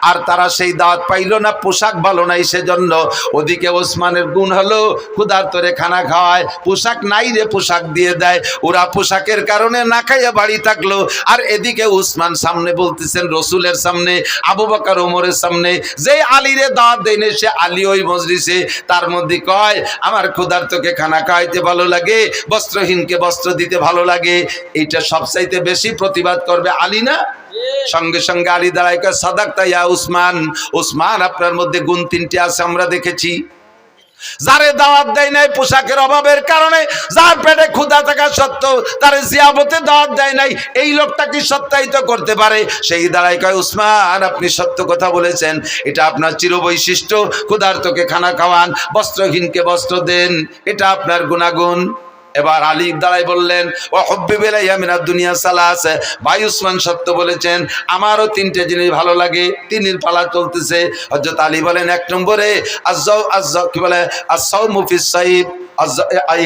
আর তারা সেই দাওয়াত পাইল না, পোশাক ভালো নাই সেজন্য। ওদিকে ওসমানের গুণ হলো ক্ষুধার্তরে খানা খাওয়ায়, পোশাক নাই রে পোশাক দিয়ে দেয়, ওরা পোশাকের কারণে না খাইয়া বাড়ি থাকলো। আর এদিকে উসমান সামনে বলতেছেন রসুলের সামনে, আবু বকর ওমরের সামনে, যে আলীরে দাওয়াত দেয়নি সে আলী ওই মজলিসে, তার মধ্যে কয় আমার ক্ষুধার্তকে খানা খাওয়াইতে ভালো লাগে, বস্ত্রহীনকে বস্ত্র দিতে ভালো লাগে। এইটা সবচাইতে বেশি প্রতিবাদ করবে আলী না? সঙ্গে সঙ্গে আলী দাঁড়ায় কয় সাদাকতা ইয়া উসমান, উসমান আপনার মধ্যে গুণ 3টে আছে আমরা দেখেছি। যারে দাওয়াত দেয় নাই পোশাকের অভাবের কারণে, যার পেটে ক্ষুধা থাকা সত্ত্বেও তারে জিয়াবতে দাওয়াত দেয় নাই, এই লোকটা কি সত্যায়িত করতে পারে? সেই দাঁড়ায় কয় উসমান আপনি সত্য কথা বলেছেন, এটা আপনার চিরবৈশিষ্ট্য, ক্ষুধার্তকে খানা খাওয়ান, বস্ত্রহীনকে বস্ত্র দেন, এটা আপনার গুণাগুণ। এবার আলী দাঁড়াই বললেন ওয়াহুব্বি ইলাইয়া মিনাদ দুনিয়া সালাস, ভাই উসমান সত্য বলেছেন, আমারও 3টে জিনিস ভালো লাগে। 3-এর পালা চলতেছে। হযরত আলী বলেন 1 নম্বরে কি বলে আস-সাওমু ফিস সাইব,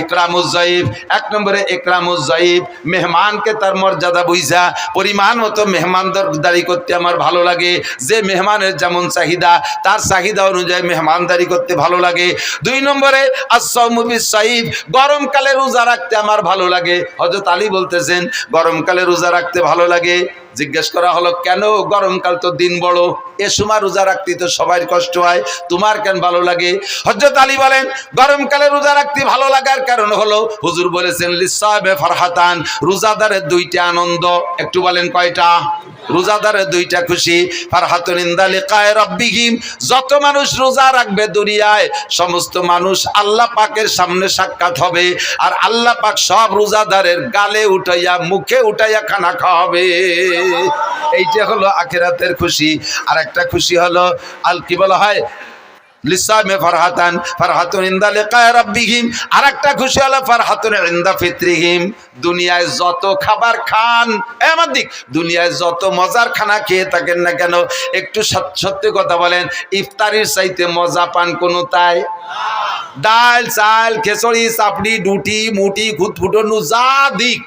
ইকরামুজ যায়িফ। 1 নম্বরে ইকরামুজ যায়িফ, মেহমানকে তার মর্যাদা বুঝা পরিমাণ মতো মেহমানদারি করতে আমার ভালো লাগে। যে মেহমানের যেমন চাহিদা তার চাহিদা অনুযায়ী মেহমানদারি করতে ভালো লাগে। 2 নম্বরে আস-সাওমু ফিস সাইব, গরমকালে রোজা রাখতে আমার ভালো লাগে। হযরত আলী বলতেছেন গরমকালে রোজা রাখতে ভালো লাগে। জিজ্ঞেস করা হলো কেন? গরমকাল তো দিন বড়, এ সময় রোজা রাখতে তো সবার কষ্ট হয়, তোমার কেন ভালো লাগে? হযরত আলী বলেন গরমকালে রোজা রাখতে ভালো লাগার কারণ হলো হুজুর বলেছেন লিসাবে ফারহাতান, রোজাদারের 2টা আনন্দ। একটু বলেন কয়টা? রোজাদারের দুইটা খুশি, ফারহাতুন ইনদা লিকায়ে রাব্বিহিম, যত মানুষ রোজা রাখবে দুনিয়ায় সমস্ত মানুষ আল্লাহ পাকের সামনে সাক্ষাৎ হবে, আর আল্লাহ পাক সব রোজাদারের গালে উঠাইয়া মুখে উঠাইয়া খানা খাওয়াবে। এইটা হলো আখিরাতের খুশি। আর একটা খুশি হলো কি বলা হয়, লিসামে ফারহাতান, ফারহাতুন ইনদা লিকায়ে রাব্বিহিম। আর একটা খুশি হলো ফারহাতুন ইনদা ফিতরিহিম। দুনিয়ায় যত খাবার খান, আমার দিক, দুনিয়ায় যত মজার খানা খেয়ে থাকেন না কেন, একটু সত্যি কথা বলেন, ইফতারির চাইতে মজা পান কোনো তাই? ডাল চাল খেচড়ি চাপড়ি ডুটি মুটি খুঁতফুটনু যা দিক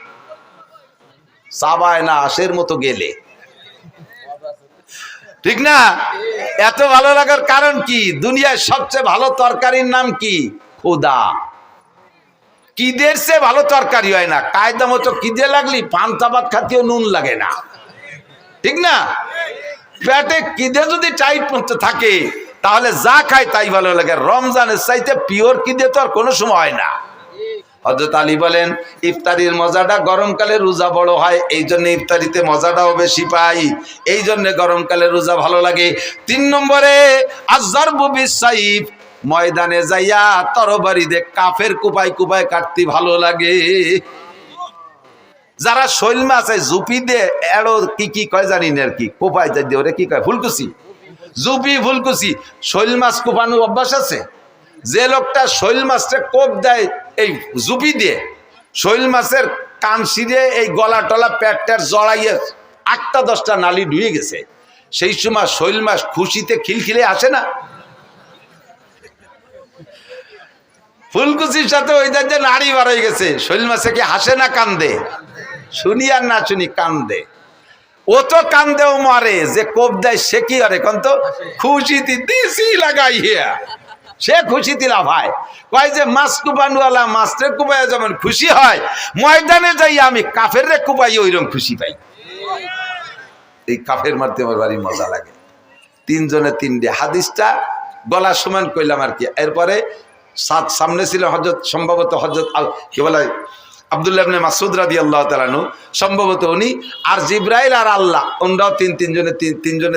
চাবায় না আশের মতো গেলে, ঠিক না? এত ভালো লাগার কারণ কি? দুনিয়ায় সবচেয়ে ভালো তরকারির নাম কি? খোদা। কিদের সে ভালো তরকারি হয় না। কায়দা মতো কিদে লাগলি পান্তা ভাত খাতেও নুন লাগে না, ঠিক না? পেটে কিদে যদি টাইট মতো থাকে তাহলে যা খায় তাই ভালো লাগে। রমজানের চাইতে পিওর কিদে তো আর কোনো সময় হয় না। হযরত আলী বলেন, ইফতারির মজাটা গরমকালে রোজা বড় হয়, এই জন্য ইফতারিতে মজাটাও বেশি পাই, এই জন্য গরমকালে রোজা ভালো লাগে। 3 নম্বরে আযযারবু বিসাইফ, ময়দানে যাইয়া তরবারি দিয়ে কাফের কুপাই কুপাই কাটতে ভালো লাগে। যারা শৈল মাছ জুপি দিয়ে এড়ো কি কয় জানি না আর কি, কোপাই দিয়ে ওরে কি কয়, ফুলকুচি, জুপি ফুলকুচি, শৈল মাছ কোপানোর অভ্যাস আছে। যে লোকটা শৈল মাছটা কোপ দেয় এই জুপি দিয়ে, শৈল মাছের কান ছিঁড়ে এই গলা টলা পেটটার জড়াইয়ে 8টা 10টা নালি ডুয়ে গেছে, সেই সময় শৈল মাছ খুশিতে খিলখিলে আসে না? ফুলকুচির সাথে ওই যে নাড়ি বার হয়ে গেছে, শৈল মাছে কি হাসে না কান্দে? শুনি আর না শুনি কান্দে। ও তো কান্দেও মারে, যে কোপ দেয় সে কি আরে কন তো খুশিতে দিছি লাগাইয়া, সে খুশিতে লাভ হয়। কয় যে মাছ কুপানওয়ালা মাছরে কুপাই যেমন খুশি হয়, ময়দানে যাই আমি কাফের রে কুপাই ওইরকম খুশি পাই। এই কাফের মারতে আমার বাড়ি মজা লাগে। 3 জনে 3টে হাদিসটা গলা সমান কইলাম আর কি। এরপরে সামনে ছিল হযরত, সম্ভবত হযরত কি বলে আব্দুল্লাহ ইবনে মাসউদ রাদিয়াল্লাহু তাআলা আনহু, সম্ভবত উনি, আর জিবরাইল আর আল্লাহ, ওনারাও 3 জনে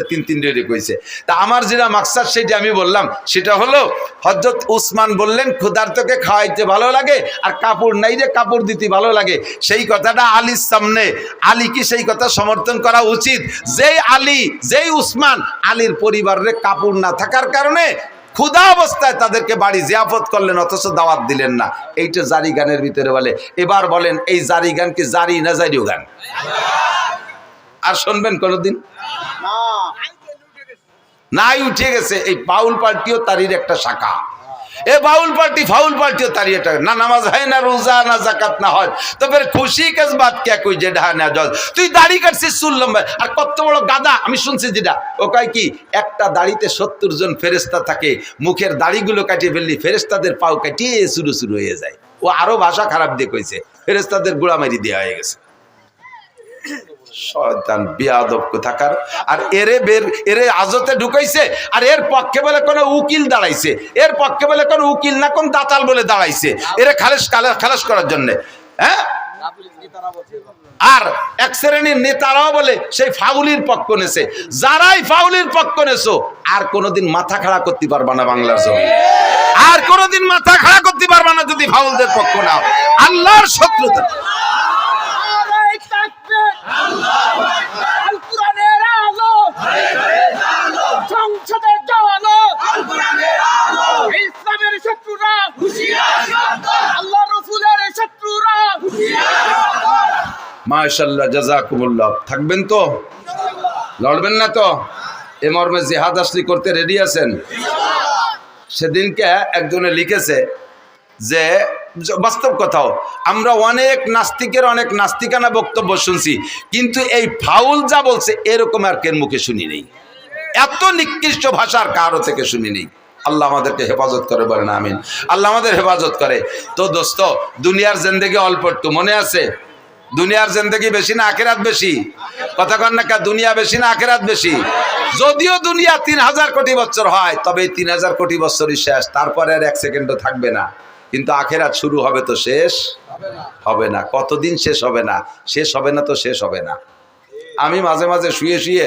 3 কইছে। তা আমার যেটা মাকসাদ সেটা আমি বললাম, সেটা হলো হযরত উসমান বললেন ক্ষুধার্তকে খাওয়াইতে ভালো লাগে আর কাপড় নাই রে কাপড় দিতে ভালো লাগে। সেই কথাটা আলীর সামনে, আলী কি সেই কথা সমর্থন করা উচিত? যেই আলী, যেই উসমান, আলীর পরিবারের কাপড় না থাকার কারণে ক্ষুধা অবস্থায় তাদেরকে বাড়ি জিয়াফত করলেন, অথচ দাওয়াত দিলেন না। এইটা জারি গানের ভিতরে বলে। এবার বলেন এই জারি গান কি জারি না জারিও গান? আর শুনবেন কোনদিন? নাই, উঠে গেছে। এই বাউল পার্টিও তারই একটা শাখা। এ বাউল পার্টি ফাউল পার্টিও তারই একটা, না নামাজ হয় না, রোজা না, জাকাত না হয়, তো ফের খুশি কেস বাত কে কই যে ঢা না জল। তুই দাড়ি কাটছিস চুল লম্বা, আর কত বড় গাদা আমি শুনছি যেটা, ও কয় কি একটা দাড়িতে 70 জন ফেরেশতা থাকে, মুখের দাড়িগুলো কাটিয়ে ফেললি ফেরেশতাদের পাও কাটিয়ে শুরু হয়ে যায়। ও আরো ভাষা খারাপ দিয়ে কইছে, ফেরেশতাদের গোড়ামারি দেওয়া হয়ে গেছে। শয়তান বেয়াদব কোথাকার। আর এরে আজতে ঢুকাইছে, আর এর পক্ষে বলে কোন উকিল দাঁড়াইছে, এর পক্ষে বলে কোন উকিল না কোন দাতাল বলে দাঁড়াইছে এরে খালাস করার জন্য। হ্যাঁ, আর এক শ্রেণীর নেতারাও বলে সেই ফাউলির পক্ষ নেছে। যারাই ফাউলির পক্ষ নেছো আর কোনোদিন মাথা খাড়া করতে পারবা না বাংলার জমিনে, আর কোনোদিন মাথা খাড়া করতে পারবা না যদি ফাউলদের পক্ষ নাও। আল্লাহর শত্রুতা। মাশাআল্লাহ, জাযাকুমুল্লাহ। থাকবেন তো, লড়বেন না তো? এ মর্মে জিহাদ আসলি করতে রেডি আছেন? সেদিনকে একজনে লিখেছে যে বাস্তব কথাও, আমরা অনেক নাস্তিকের অনেক নাস্তিকানা বক্তব্য শুনছি, কিন্তু এই ফাউল যা বলছে এরকম আর কেন মুখে শুনি নেই, এত নিকৃষ্ট ভাষার কারো থেকে শুনি নেই। আল্লাহ আমাদেরকে হেফাজত করে, বলেন আমিন। আল্লাহ আমাদের হেফাজত করে। তো দোস্ত, দুনিয়ার জিন্দেগি অল্প একটু, মনে আছে? দুনিয়ার জিন্দেগি বেশি না আখিরাত বেশি? কথা কন না কা, দুনিয়া বেশি না আখিরাত বেশি? যদিও দুনিয়া 3000 কোটি বছর হয়, তবে 3000 কোটি বছরই শেষ, তারপরে আর 1 সেকেন্ডও থাকবে না। কিন্তু আখিরাত শুরু হবে তো শেষ হবে না। কতদিন শেষ হবে না? শেষ হবে না তো শেষ হবে না। আমি মাঝে মাঝে শুয়ে শুয়ে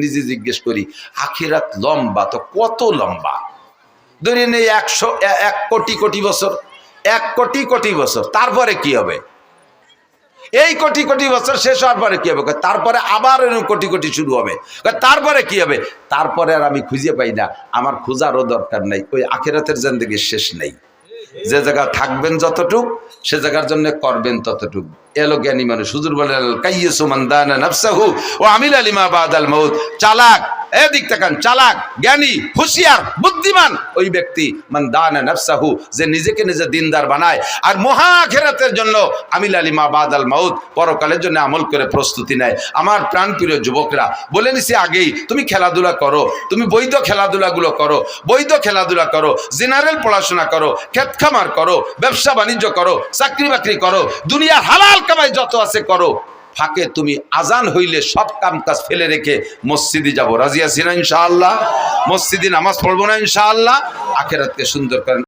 নিজে জিজ্ঞেস করি, আখিরাত লম্বা তো কত লম্বা? ধরে নেই 1 কোটি কোটি বছর, 1 কোটি কোটি বছর, তারপরে কি হবে? এই কোটি কোটি বছর শেষ হওয়ার পরে কি হবে? তারপরে আবার কোটি কোটি শুরু হবে। তারপরে কি হবে? তারপরে আর আমি খুঁজে পাই না। আমার খোঁজারও দরকার নাই, ওই আখিরাতের জিন্দেগির শেষ নেই। যে জায়গা থাকবেন যতটুক, সে জায়গার জন্য করবেন ততটুক। এলো জ্ঞানী মানুষ। হুজুর বলেন, কাইয়্যিসু মান দানা নাফসাহু ওয়া আমিলা লিমা বাদাল মাউত। চালাক, এদিক তাকান, চালাক, জ্ঞানী, হুঁশিয়ার, বুদ্ধিমান ওই ব্যক্তি মান দানা নাফসাহু, যে নিজেকে নিজে দিনদার বানায় আর মহা আখিরাতের জন্য আমিলা লিমা বাদাল মাউত, পরকালের জন্য আমল করে প্রস্তুতি নেয়। আমার প্রাণপ্রিয় যুবকরা, বলে নিছি আগেই, তুমি খেলাধুলা করো, তুমি বৈধ খেলাধুলাগুলো করো, বৈধ খেলাধুলা করো, জেনারেল পড়াশোনা করো, ক্ষেত খামার করো, ব্যবসা বাণিজ্য করো, চাকরি বাকরি করো, দুনিয়ার হালাল কামাই যত আছে করো। ফাঁকে তুমি আজান হইলে সব কাম কাজ ফেলে রেখে মসজিদে যাব। রাজি আছি না ইনশাআল্লাহ? মসজিদে নামাজ পড়বো না ইনশাআল্লাহ? আখিরাতকে সুন্দর করেন।